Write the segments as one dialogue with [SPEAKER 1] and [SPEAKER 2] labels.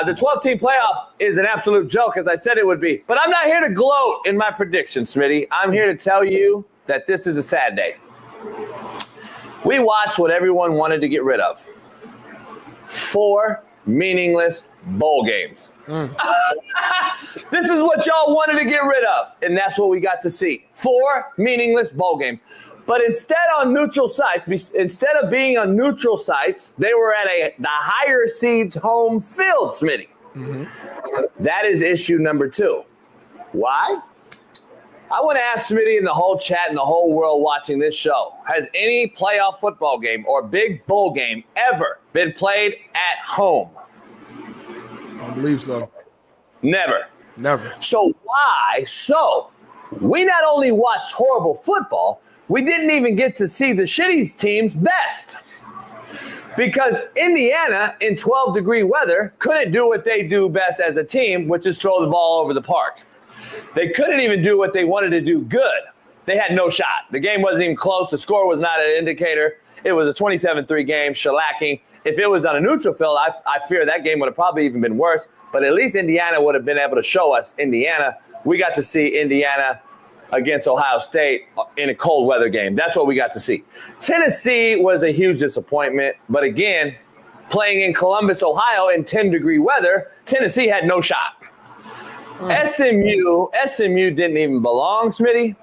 [SPEAKER 1] The 12-team playoff is an absolute joke, as I said it would be. But I'm not here to gloat in my prediction, Smitty. I'm here to tell you that this is a sad day. We watched what everyone wanted to get rid of. 4 meaningless bowl games. This is what y'all wanted to get rid of, and that's what we got to see. 4 meaningless bowl games. But instead of being on neutral sites, they were at the higher seeds home field, Smitty. Mm-hmm. That is issue number 2. Why? I want to ask Smitty and the whole chat and the whole world watching this show, has any playoff football game or big bowl game ever been played at home?
[SPEAKER 2] I don't believe so.
[SPEAKER 1] Never. So why? So we not only watched horrible football, we didn't even get to see the shitty team's best. Because Indiana, in 12-degree weather, couldn't do what they do best as a team, which is throw the ball over the park. They couldn't even do what they wanted to do good. They had no shot. The game wasn't even close. The score was not an indicator. It was a 27-3 game, shellacking. If it was on a neutral field, I fear that game would have probably even been worse. But at least Indiana would have been able to show us Indiana. We got to see Indiana against Ohio State in a cold weather game. That's what we got to see. Tennessee was a huge disappointment. But again, playing in Columbus, Ohio in 10-degree weather, Tennessee had no shot. SMU didn't even belong, Smitty.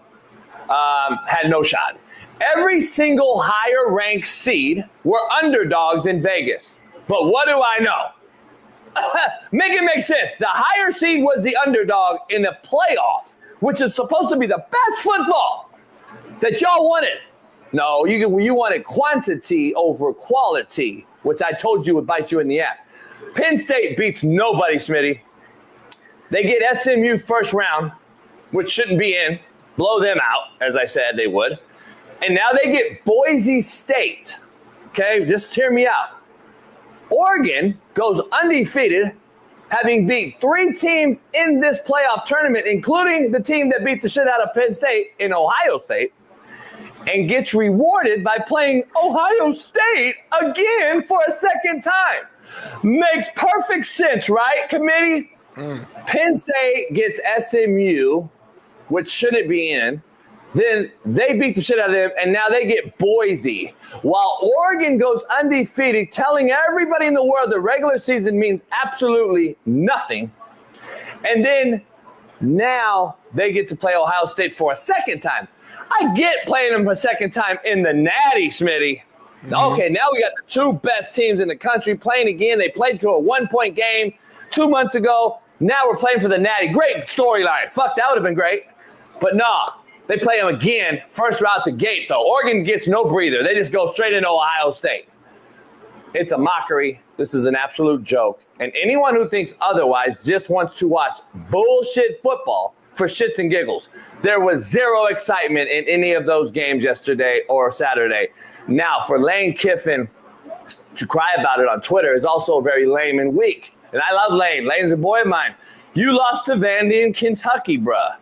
[SPEAKER 1] Had no shot. Every single higher-ranked seed were underdogs in Vegas. But what do I know? Make it make sense. The higher seed was the underdog in the playoff, which is supposed to be the best football that y'all wanted. No, you wanted quantity over quality, which I told you would bite you in the ass. Penn State beats nobody, Smitty. They get SMU first round, which shouldn't be in, blow them out, as I said they would. And now they get Boise State. Okay, just hear me out. Oregon goes undefeated, having beat 3 teams in this playoff tournament, including the team that beat the shit out of Penn State in Ohio State, and gets rewarded by playing Ohio State again for a second time. Makes perfect sense, right, committee? Penn State gets SMU, which shouldn't be in. Then they beat the shit out of them, and now they get Boise. While Oregon goes undefeated, telling everybody in the world the regular season means absolutely nothing. And then now they get to play Ohio State for a second time. I get playing them for a second time in the Natty, Smitty. Mm-hmm. Okay, now we got the 2 best teams in the country playing again. They played to a 1-point game 2 months ago. Now we're playing for the Natty. Great storyline. Fuck, that would have been great. But no, they play them again. First route the gate, though. Oregon gets no breather. They just go straight into Ohio State. It's a mockery. This is an absolute joke. And anyone who thinks otherwise just wants to watch bullshit football for shits and giggles. There was zero excitement in any of those games yesterday or Saturday. Now, for Lane Kiffin to cry about it on Twitter is also very lame and weak. And I love Lane. Lane's a boy of mine. You lost to Vandy in Kentucky, bruh.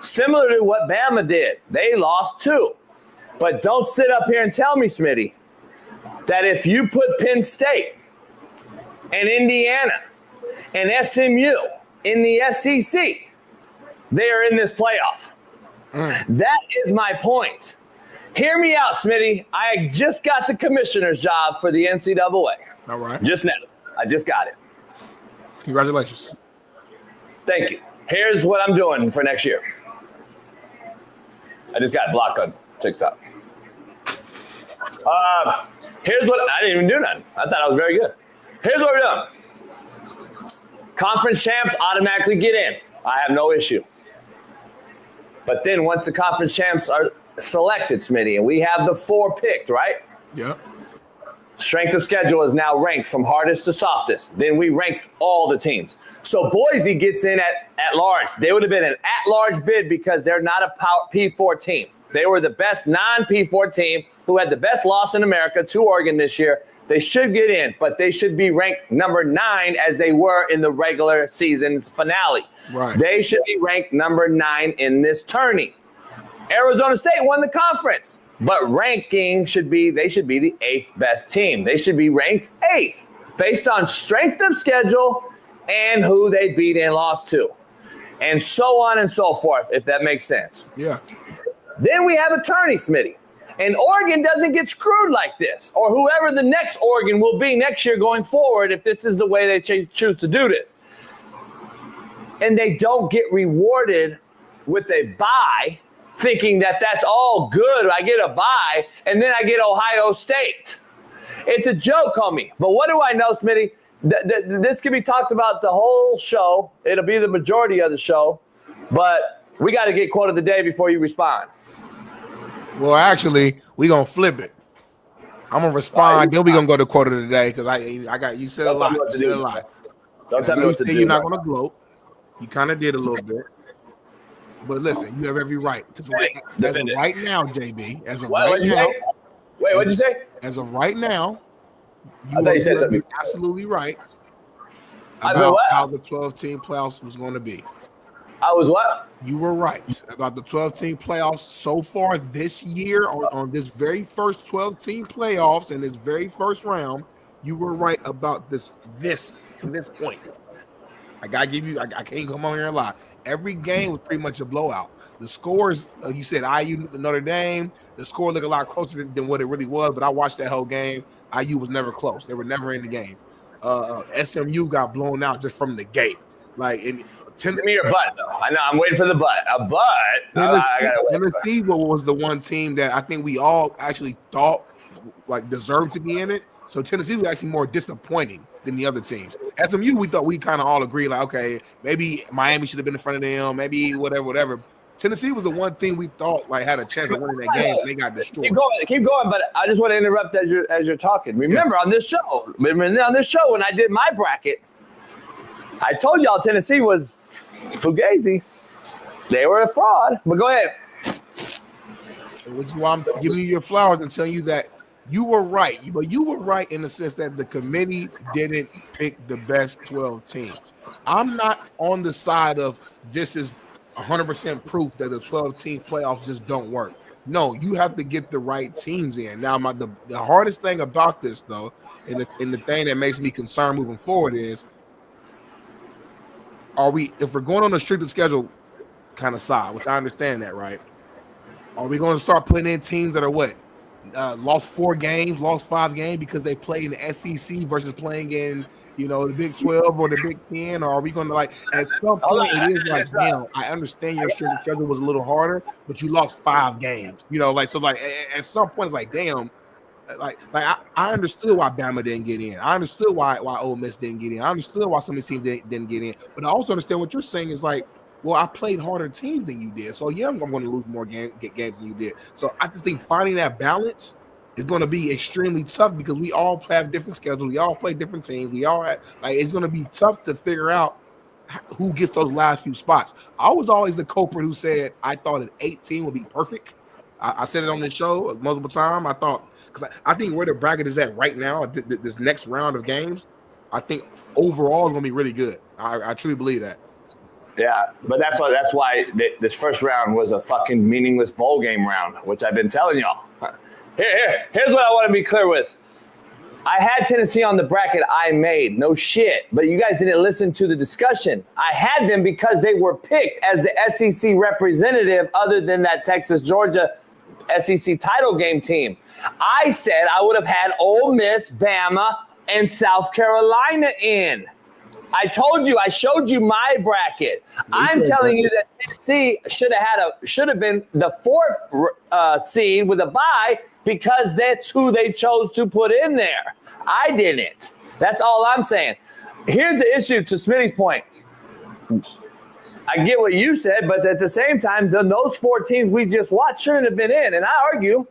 [SPEAKER 1] Similar to what Bama did. They lost too. But don't sit up here and tell me, Smitty, that if you put Penn State and Indiana and SMU in the SEC, they are in this playoff. That is my point. Hear me out, Smitty. I just got the commissioner's job for the NCAA.
[SPEAKER 2] All right.
[SPEAKER 1] Just now. I just got it.
[SPEAKER 2] Congratulations.
[SPEAKER 1] Thank you. Here's what I'm doing for next year. I just got blocked on TikTok. Here's what I didn't even do nothing. I thought I was very good. Here's what we're doing. Conference champs automatically get in. I have no issue. But then once the conference champs are selected, Smitty, and we have the 4 picked, right?
[SPEAKER 2] Yeah.
[SPEAKER 1] Strength of schedule is now ranked from hardest to softest. Then we ranked all the teams. So Boise gets in at large. They would have been an at-large bid because they're not a P4 team. They were the best non-P4 team who had the best loss in America to Oregon this year. They should get in, but they should be ranked number 9 as they were in the regular season's finale.
[SPEAKER 2] Right.
[SPEAKER 1] They should be ranked number 9 in this tourney. Arizona State won the conference. But ranking they should be the 8th best team. They should be ranked 8th based on strength of schedule and who they beat and lost to, and so on and so forth, if that makes sense.
[SPEAKER 2] Yeah.
[SPEAKER 1] Then we have attorney Smitty. And Oregon doesn't get screwed like this, or whoever the next Oregon will be next year going forward if this is the way they choose to do this. And they don't get rewarded with a bye, thinking that that's all good. I get a bye, and then I get Ohio State. It's a joke, homie. But what do I know, Smitty? This can be talked about the whole show. It'll be the majority of the show. But we got to get quote of the day before you respond.
[SPEAKER 2] Well, actually, we're going to flip it. I'm going to respond. Then we're going to go to quote of the day because I got you said a lot. You said a lot.
[SPEAKER 1] Don't tell me what to do.
[SPEAKER 2] You're not going to gloat. You kind of did a little bit. But listen, you have every right. Because as of right now, JB, as of right now.
[SPEAKER 1] Wait, what'd you say?
[SPEAKER 2] As of right now,
[SPEAKER 1] I thought you said something.
[SPEAKER 2] Absolutely right
[SPEAKER 1] about
[SPEAKER 2] how the 12-team playoffs was going to be.
[SPEAKER 1] I was what?
[SPEAKER 2] You were right about the 12-team playoffs so far this year on this very first 12-team playoffs in this very first round. You were right about this to this point. I gotta give you. I can't come on here and lie. Every game was pretty much a blowout. The scores, you said IU Notre Dame. The score looked a lot closer than what it really was. But I watched that whole game. IU was never close. They were never in the game. SMU got blown out just from the gate.
[SPEAKER 1] Give me your butt, though. I know. I'm waiting for the butt. A butt. I gotta wait.
[SPEAKER 2] Tennessee was the one team that I think we all actually thought deserved to be in it. So Tennessee was actually more disappointing than the other teams. SMU, we thought we kind of all agreed, okay, maybe Miami should have been in front of them, maybe whatever. Tennessee was the one team we thought had a chance of winning that game, and they got destroyed.
[SPEAKER 1] Keep going, but I just want to interrupt as you're talking. Remember on this show, when I did my bracket, I told y'all Tennessee was fugazi. They were a fraud. But go ahead.
[SPEAKER 2] Which is why I'm giving you your flowers and telling you that you were right. But you were right in the sense that the committee didn't pick the best 12 teams. I'm not on the side of this is 100% proof that the 12-team playoffs just don't work. No, you have to get the right teams in. Now, the hardest thing about this, though, and the thing that makes me concerned moving forward is, if we're going on a stricter schedule kind of side, which I understand that, right? Are we going to start putting in teams that are lost 4 games, lost 5 games because they play in the SEC versus playing in, the Big 12 or the Big 10? Or are we going to at some point it is damn, I understand your stricter schedule was a little harder, but you lost 5 games, at some point it's damn. I understood why Bama didn't get in. I understood why Ole Miss didn't get in. I understood why some of these teams didn't get in. But I also understand what you're saying is well, I played harder teams than you did. So, yeah, I'm going to lose more games than you did. So I just think finding that balance is going to be extremely tough because we all have different schedules. We all play different teams. We all have, it's going to be tough to figure out who gets those last few spots. I was always the culprit who said I thought an 18 would be perfect. I said it on this show multiple times. I thought because I think where the bracket is at right now, this next round of games, I think overall is going to be really good. I truly believe that.
[SPEAKER 1] Yeah, but that's why this first round was a fucking meaningless bowl game round, which I've been telling y'all. Here's what I want to be clear with. I had Tennessee on the bracket I made, no shit, but you guys didn't listen to the discussion. I had them because they were picked as the SEC representative other than that Texas-Georgia SEC title game team. I said I would have had Ole Miss, Bama, and South Carolina in. I told you, I showed you my bracket. I'm telling you that Tennessee should have been the 4th seed with a bye because that's who they chose to put in there. I didn't. That's all I'm saying. Here's the issue to Smitty's point. I get what you said, but at the same time, those 4 teams we just watched shouldn't have been in. And I argue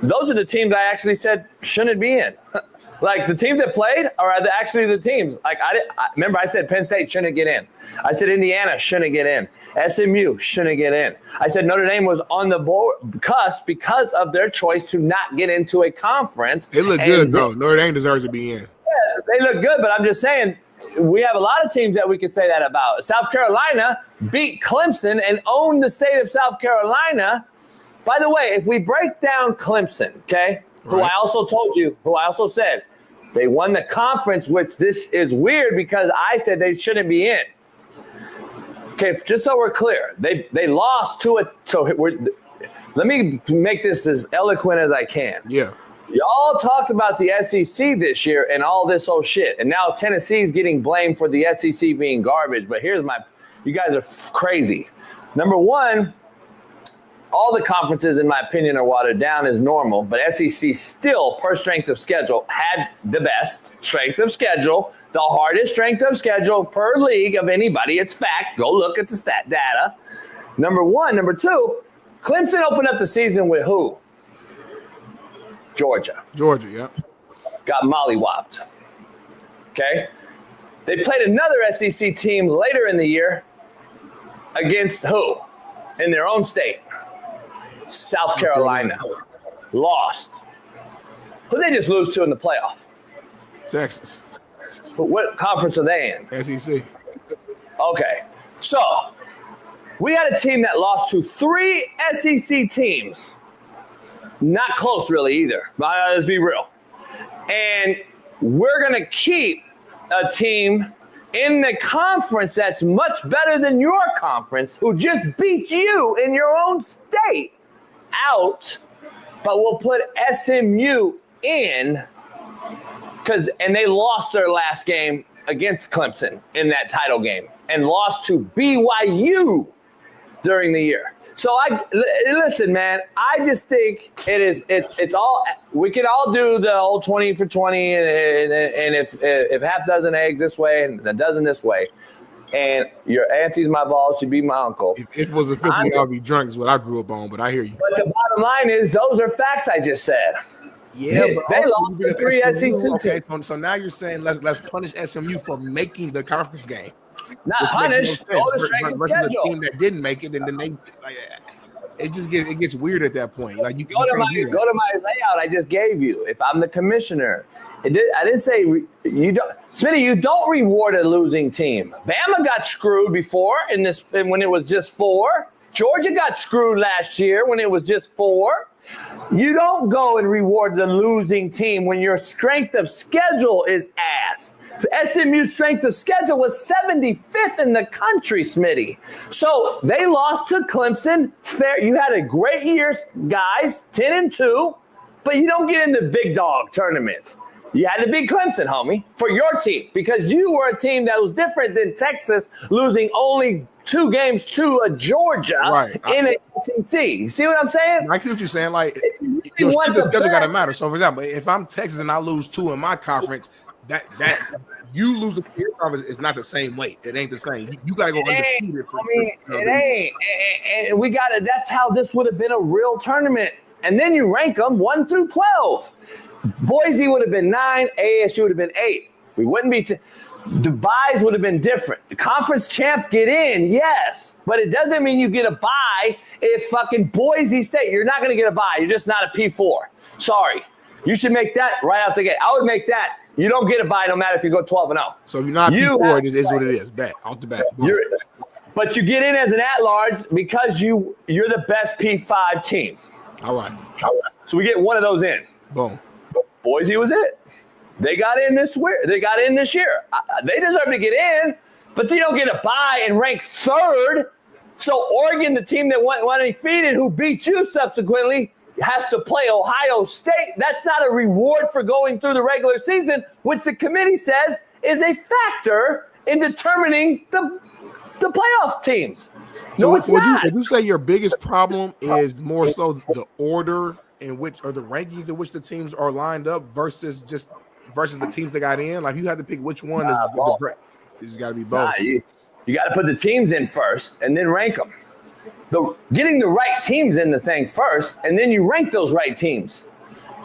[SPEAKER 1] those are the teams I actually said shouldn't be in. The teams that played are actually the teams. Remember I said Penn State shouldn't get in. I said Indiana shouldn't get in. SMU shouldn't get in. I said Notre Dame was on the cusp because of their choice to not get into a conference.
[SPEAKER 2] They look good, though. Notre Dame deserves to be in.
[SPEAKER 1] Yeah, they look good, but I'm just saying we have a lot of teams that we could say that about. South Carolina beat Clemson and owned the state of South Carolina. By the way, if we break down Clemson, okay, who I also said, They won the conference, which this is weird because I said they shouldn't be in. Okay, just so we're clear, they lost to it. So let me make this as eloquent as I can.
[SPEAKER 2] Yeah.
[SPEAKER 1] Y'all talked about the SEC this year and all this old shit, and now Tennessee's getting blamed for the SEC being garbage. But you guys are crazy. Number one, all the conferences, in my opinion, are watered down as normal, but SEC still, per strength of schedule, had the best strength of schedule, the hardest strength of schedule per league of anybody. It's fact. Go look at the stat data. Number one. Number two, Clemson opened up the season with who? Georgia, yeah. Got mollywopped. Okay? They played another SEC team later in the year against who? In their own state. South Carolina. Lost. Who they just lose to in the playoff?
[SPEAKER 2] Texas.
[SPEAKER 1] But what conference are they in?
[SPEAKER 2] SEC.
[SPEAKER 1] Okay. So, we had a team that lost to 3 SEC teams. Not close, really, either. Let's be real. And we're going to keep a team in the conference that's much better than your conference, who just beat you in your own state, out, but we'll put SMU in and they lost their last game against Clemson in that title game and lost to BYU during the year. So listen, man, I just think it's all, we can all do the old 20 for 20 and if half dozen eggs this way and a dozen this way, and your auntie's my boss, she'd be my uncle.
[SPEAKER 2] If it was a 50, I'll be drunk is what I grew up on, but I hear you.
[SPEAKER 1] But the bottom line is those are facts I just said.
[SPEAKER 2] Yeah, but
[SPEAKER 1] they lost the 3 SEC.
[SPEAKER 2] Okay, so now you're saying let's punish SMU for making the conference game.
[SPEAKER 1] Not punish. Go to strength of schedule.
[SPEAKER 2] The team that didn't make it, and then they it gets weird at that point. Like
[SPEAKER 1] go to my layout I just gave you. If I'm the commissioner, I didn't say you don't. Smitty, you don't reward a losing team. Bama got screwed before when it was just 4. Georgia got screwed last year when it was just 4. You don't go and reward the losing team when your strength of schedule is ass. The SMU strength of schedule was 75th in the country, Smitty. So they lost to Clemson. Fair. You had a great year, guys, 10-2, but you don't get in the big dog tournament. You had to beat Clemson, homie, for your team, because you were a team that was different than Texas, losing only 2 games to a Georgia in a SEC. You see what I'm saying?
[SPEAKER 2] I see what you're saying. Like, your schedule got to matter. So, for example, if I'm Texas and I lose 2 in my conference, that you lose the your conference is not the same weight. It ain't the same. You got to go undefeated.
[SPEAKER 1] It ain't. And we got to. That's how this would have been a real tournament. And then you rank them 1 through 12. Boise would have been 9. ASU would have been 8. We wouldn't be. The buys would have been different. The conference champs get in, yes, but it doesn't mean you get a buy if fucking Boise State. You're not going to get a buy. You're just not a P4. Sorry. You should make that right out the gate. I would make that. You don't get a buy no matter if you go 12-0.
[SPEAKER 2] So if you're not P4, it is what it is. Bet off the bat.
[SPEAKER 1] But you get in as an at-large because you're the best P5 team.
[SPEAKER 2] All right.
[SPEAKER 1] So we get one of those in.
[SPEAKER 2] Boom.
[SPEAKER 1] Boise was it. They got in this year. They deserve to get in, but they don't get a bye and rank 3rd. So Oregon, the team that went undefeated, who beat you subsequently, has to play Ohio State. That's not a reward for going through the regular season, which the committee says is a factor in determining the playoff teams. No, it's not.
[SPEAKER 2] Would you say your biggest problem is more so the order in which, or the rankings in which the teams are lined up versus the teams that got in? Like, you have to pick which one is the great. It's got to be both.
[SPEAKER 1] You got to put the teams in first and then rank them. Getting the right teams in the thing first, and then you rank those right teams.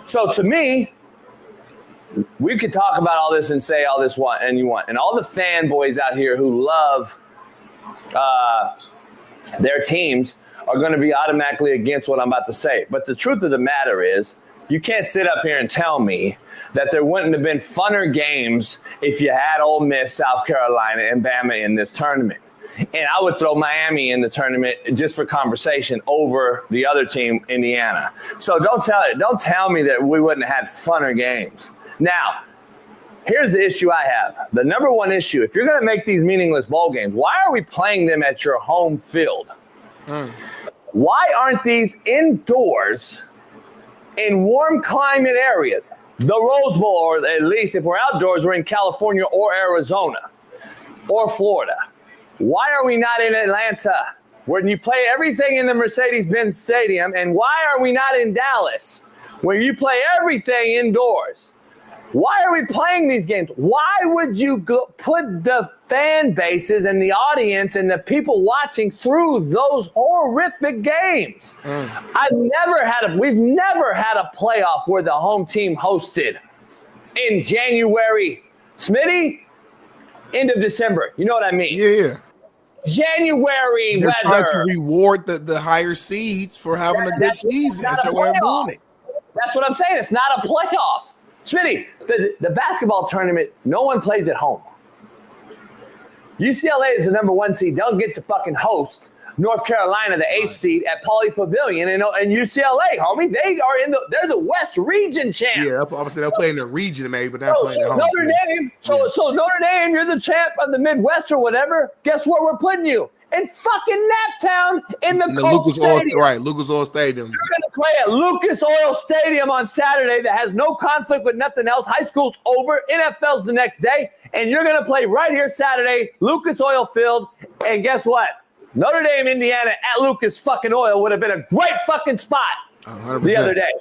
[SPEAKER 1] So to me, we could talk about all this and say all this and all the fanboys out here who love their teams are going to be automatically against what I'm about to say. But the truth of the matter is, you can't sit up here and tell me that there wouldn't have been funner games if you had Ole Miss, South Carolina, and Bama in this tournament. And I would throw Miami in the tournament just for conversation over the other team, Indiana. So don't tell me that we wouldn't have had funner games. Now, Here's the issue I have. The number one issue, if you're going to make these meaningless bowl games, why are we playing them at your home field? Why aren't these indoors in warm climate areas? The Rose Bowl, or at least if we're outdoors, we're in California or Arizona or Florida. Why are we not in Atlanta, where you play everything in the Mercedes-Benz Stadium? And why are we not in Dallas, where you play everything indoors? Why are we playing these games? Why would you put the fan bases and the audience and the people watching through those horrific games? We've never had a playoff where the home team hosted in January. Smitty, end of December. You know what I mean?
[SPEAKER 2] Yeah.
[SPEAKER 1] January
[SPEAKER 2] They're
[SPEAKER 1] weather.
[SPEAKER 2] trying to reward the higher seeds for having a good season. That's their way of doing it.
[SPEAKER 1] That's what I'm saying. It's not a playoff. Smitty, the basketball tournament, no one plays at home. UCLA is the number 1 seed. They'll get to fucking host North Carolina, the 8th seed, at Pauley Pavilion. And UCLA, homie, they're the West Region champ.
[SPEAKER 2] Yeah, obviously they'll play in the region maybe, but they're playing at home.
[SPEAKER 1] Notre Dame, so Notre Dame, you're the champ of the Midwest or whatever. Guess where we're putting you? In fucking Naptown in the Colt Stadium.
[SPEAKER 2] Right, Lucas Oil Stadium.
[SPEAKER 1] You're going to play at Lucas Oil Stadium on Saturday that has no conflict with nothing else. High school's over. NFL's the next day. And you're going to play right here Saturday, Lucas Oil Field. And guess what? Notre Dame, Indiana at Lucas fucking Oil would have been a great fucking spot
[SPEAKER 2] 100%.
[SPEAKER 1] The other day.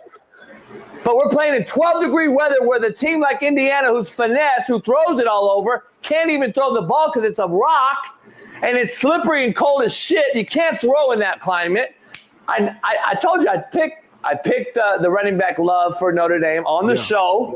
[SPEAKER 1] But we're playing in 12-degree weather where the team like Indiana, who's finesse, who throws it all over, can't even throw the ball because it's a rock. And it's slippery and cold as shit. You can't throw in that climate. I told you I picked the running back Love for Notre Dame on the show.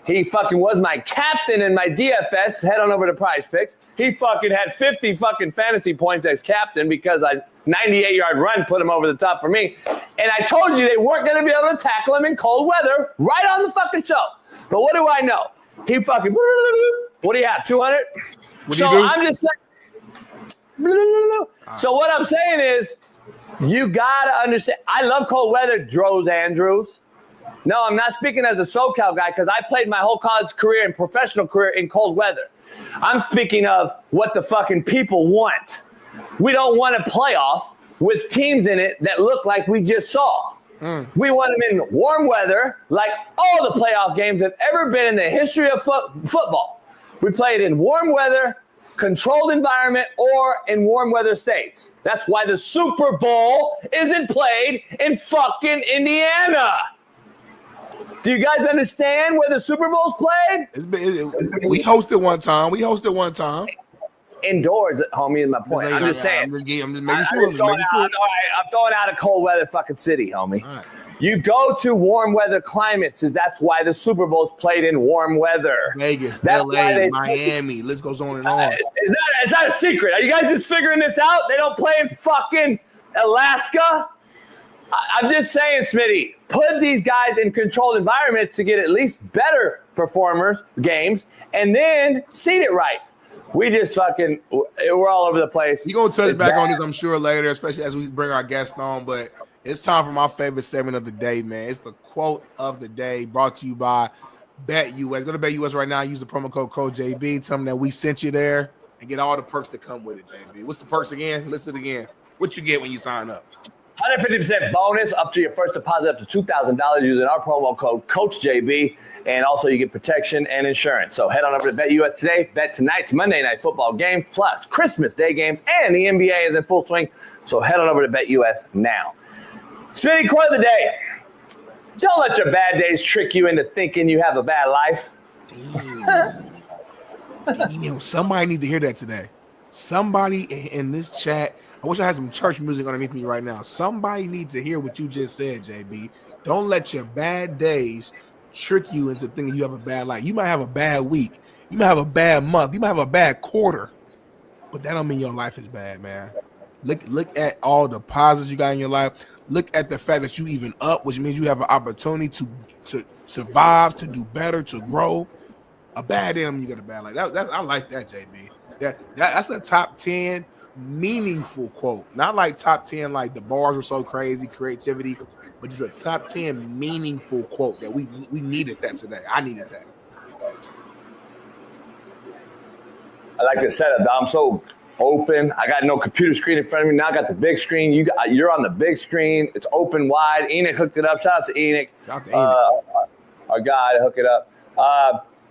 [SPEAKER 1] He fucking was my captain in my DFS. Head on over to Prize Picks. He fucking had 50 fucking fantasy points as captain because a 98-yard run put him over the top for me. And I told you they weren't going to be able to tackle him in cold weather right on the fucking show. But what do I know? He fucking, what do you have, 200? I'm just saying. So what I'm saying is, you gotta understand. I love cold weather, Dros Andrews. No, I'm not speaking as a SoCal guy because I played my whole college career and professional career in cold weather. I'm speaking of what the fucking people want. We don't want a playoff with teams in it that look like we just saw. We want them in warm weather, like all the playoff games have ever been in the history of football. We play it in warm weather, controlled environment, or in warm weather states. That's why the Super Bowl isn't played in fucking Indiana. Do you guys understand where the Super Bowl's played?
[SPEAKER 2] We hosted one time.
[SPEAKER 1] Indoors, homie, is my point. I'm just saying.
[SPEAKER 2] I'm just making sure.
[SPEAKER 1] I'm throwing out a cold weather fucking city, homie. Right. You go to warm weather climates. That's why the Super Bowl's played in warm weather.
[SPEAKER 2] Vegas, LA, Miami. List goes on and on.
[SPEAKER 1] It's not a secret. Are you guys just figuring this out? They don't play in fucking Alaska? I'm just saying, Smitty, put these guys in controlled environments to get at least better games, and then seed it right. We just fucking, we're all over the place.
[SPEAKER 2] You're going to touch back on this, I'm sure, later, especially as we bring our guests on. But it's time for my favorite segment of the day, man. It's the quote of the day brought to you by BetUS. Go to BetUS right now. Use the promo code JB. Tell them that we sent you there and get all the perks that come with it, JB. What's the perks again? Listen again. What you get when you sign up?
[SPEAKER 1] 150% bonus up to your first deposit up to $2,000 using our promo code CoachJB. And also you get protection and insurance. So head on over to BetUS today. Bet tonight's Monday Night Football games plus Christmas Day games. And the NBA is in full swing. So head on over to BetUS now. Smitty, quote of the day. Don't let your bad days trick you into thinking you have a bad life.
[SPEAKER 2] Damn, somebody need to hear that today. Somebody in this chat, I wish I had some church music underneath me right now. Somebody needs to hear what you just said, JB. Don't let your bad days trick you into thinking you have a bad life. You might have a bad week. You might have a bad month. You might have a bad quarter. But that don't mean your life is bad, man. Look at all the positives you got in your life. Look at the fact that you even up, which means you have an opportunity to survive, to do better, to grow. A bad day don't mean you got a bad life. I like that, JB. That's a top 10 meaningful quote. Not like top 10 like the bars were so crazy, creativity, but just a top 10 meaningful quote that we needed that today. I needed that.
[SPEAKER 1] I like the setup. I'm so open. I got no computer screen in front of me. Now I got the big screen. You're on the big screen. It's open wide. Enoch hooked it up. Shout out to Enoch. Our guy to hook it up.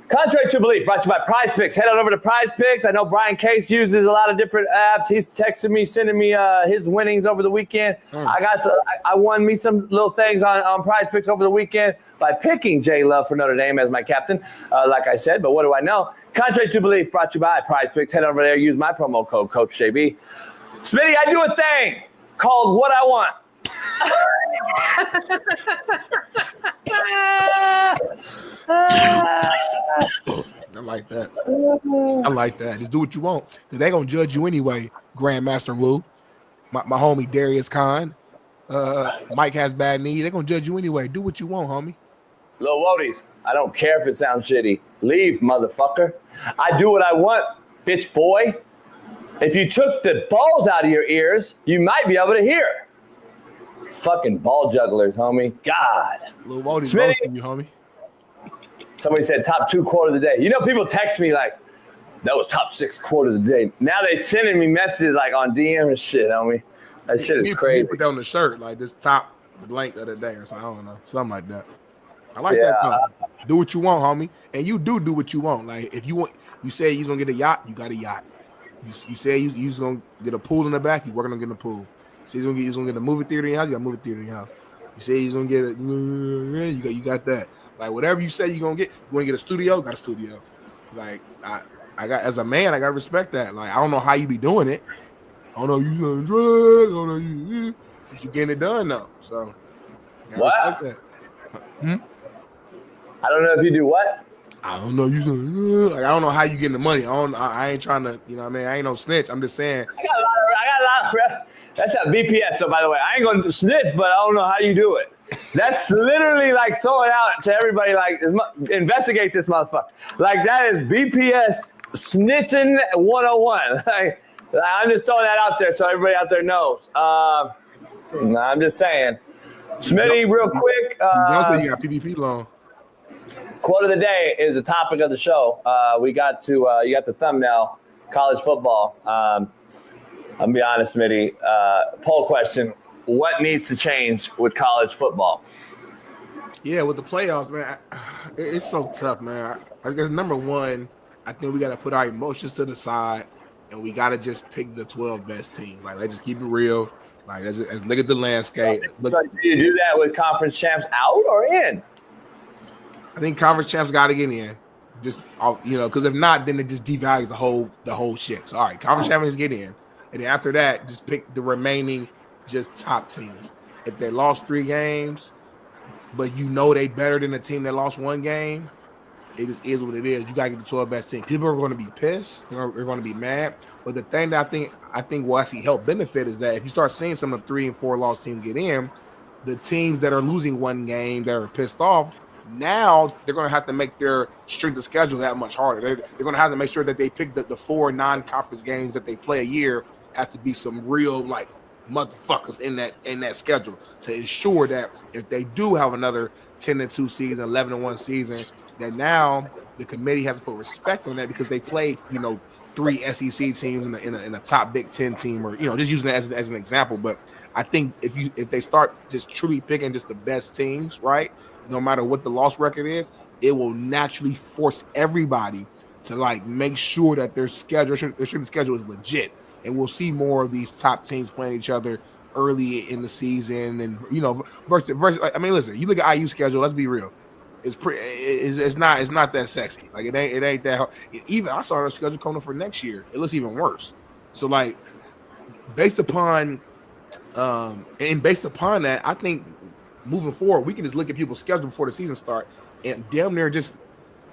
[SPEAKER 1] Contrary to belief, brought to you by Prize Picks. Head on over to Prize Picks. I know Brian Case uses a lot of different apps. He's texting me, sending me his winnings over the weekend. I won me some little things on Prize Picks over the weekend by picking J Love for Notre Dame as my captain, like I said. But what do I know? Contrary to belief, brought to you by Prize Picks. Head over there, use my promo code Coach JB. Smitty, I do a thing called What I Want.
[SPEAKER 2] I like that. I like that. Just do what you want, because they're gonna judge you anyway. Grandmaster Wu, my homie Darius Khan, Mike has bad knees. They're gonna judge you anyway. Do what you want, homie.
[SPEAKER 1] Lil Wodies, I don't care if it sounds shitty. Leave, motherfucker. I do what I want, bitch boy. If you took the balls out of your ears, you might be able to hear. Fucking ball jugglers, homie. God.
[SPEAKER 2] Lil Wodies roasting you, homie.
[SPEAKER 1] Somebody said top 2 quote of the day. You know, people text me like, that was top 6 quote of the day. Now they sending me messages like on DM and shit, homie. That shit is crazy. You
[SPEAKER 2] put that on the shirt, like this top blank of the day or something. I don't know. Something like that. I like that. Do what you want, homie. And you do what you want. Like if you want, you say you're going to get a yacht, you got a yacht. You say you're going to get a pool in the back, you're working on getting a pool. You say you're going to get a movie theater in your house, you got a movie theater in your house. You say you're going to get you got that. Like whatever you say you're going to get a studio, got a studio. Like I got, as a man, I got to respect that. Like I don't know how you be doing it. I don't know you doing drugs. I don't know you, but you getting it done though. So I respect that.
[SPEAKER 1] I don't know if you do what.
[SPEAKER 2] I don't know you doing. Like I don't know how you getting the money. I ain't trying to. You know what I mean? I ain't no snitch. I'm just saying. I got
[SPEAKER 1] a lot of. That's a VPS. So by the way, I ain't gonna snitch, but I don't know how you do it. That's literally like throwing out to everybody, like, investigate this motherfucker. Like, that is BPS snitching 101. Like, I'm just throwing that out there so everybody out there knows. I'm just saying. Smitty, real quick.
[SPEAKER 2] You got PPP loan.
[SPEAKER 1] Quote of the day is the topic of the show. You got the thumbnail, college football. I'm going to be honest, Smitty. Poll question. What needs to change with college football?
[SPEAKER 2] Yeah, with the playoffs, man, it's so tough, man. I guess number one, I think we got to put our emotions to the side, and we got to just pick the 12 best teams. Like, let's just keep it real. Like, let's look at the landscape.
[SPEAKER 1] So do you do that with conference champs out or in?
[SPEAKER 2] I think conference champs got to get in. Just, because if not, then it just devalues the whole shit. So, all right, conference champions get in. And then after that, just pick the remaining just top teams. If they lost 3 games, but they better than the team that lost 1 game, it just is what it is. You got to get the 12 best team. People are going to be pissed. They're going to be mad. But the thing that I think will actually help benefit is that if you start seeing some of the 3 and 4 loss teams get in, the teams that are losing 1 game that are pissed off, now they're going to have to make their strength of schedule that much harder. They're going to have to make sure that they pick the 4 non-conference games that they play a year. Has to be some real, like, motherfuckers in that schedule to ensure that if they do have another 10-2 season, 11-1 season, that now the committee has to put respect on that because they played 3 SEC teams in a top Big Ten team, or just using that as an example. But I think if they start just truly picking just the best teams, right, no matter what the loss record is, it will naturally force everybody to like make sure that their schedule is legit. And we'll see more of these top teams playing each other early in the season, and versus. I mean, listen, you look at IU schedule. Let's be real, it's not that sexy. Like it ain't that hard. Even I saw their schedule coming up for next year. It looks even worse. So like, based upon that, I think moving forward, we can just look at people's schedule before the season start and damn near just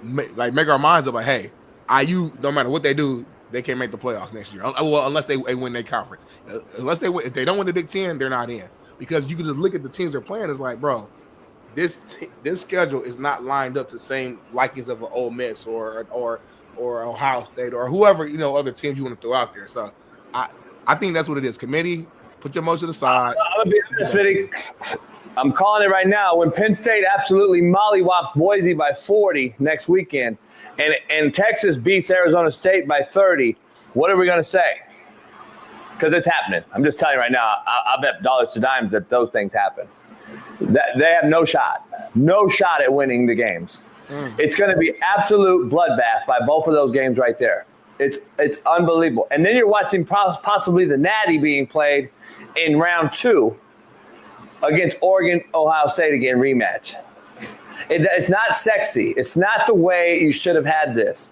[SPEAKER 2] make our minds up. Like, hey, IU, no matter what they do, they can't make the playoffs next year. Well, unless they win their conference. If they don't win the Big Ten, they're not in. Because you can just look at the teams they're playing. It's like, bro, this schedule is not lined up to the same likings of an Ole Miss or Ohio State or whoever other teams you want to throw out there. So I think that's what it is. Committee, Put your emotions aside.
[SPEAKER 1] I'm going to be honest, Smitty. I'm calling it right now. When Penn State absolutely mollywops Boise by 40 next weekend and Texas beats Arizona State by 30, what are we going to say? Because it's happening. I'm just telling you right now, I'll bet dollars to dimes that those things happen. They have no shot at winning the games. It's going to be absolute bloodbath by both of those games right there. It's unbelievable. And then you're watching possibly the Natty being played in round 2 against Oregon, Ohio State again, rematch. It's not sexy. It's not the way you should have had this.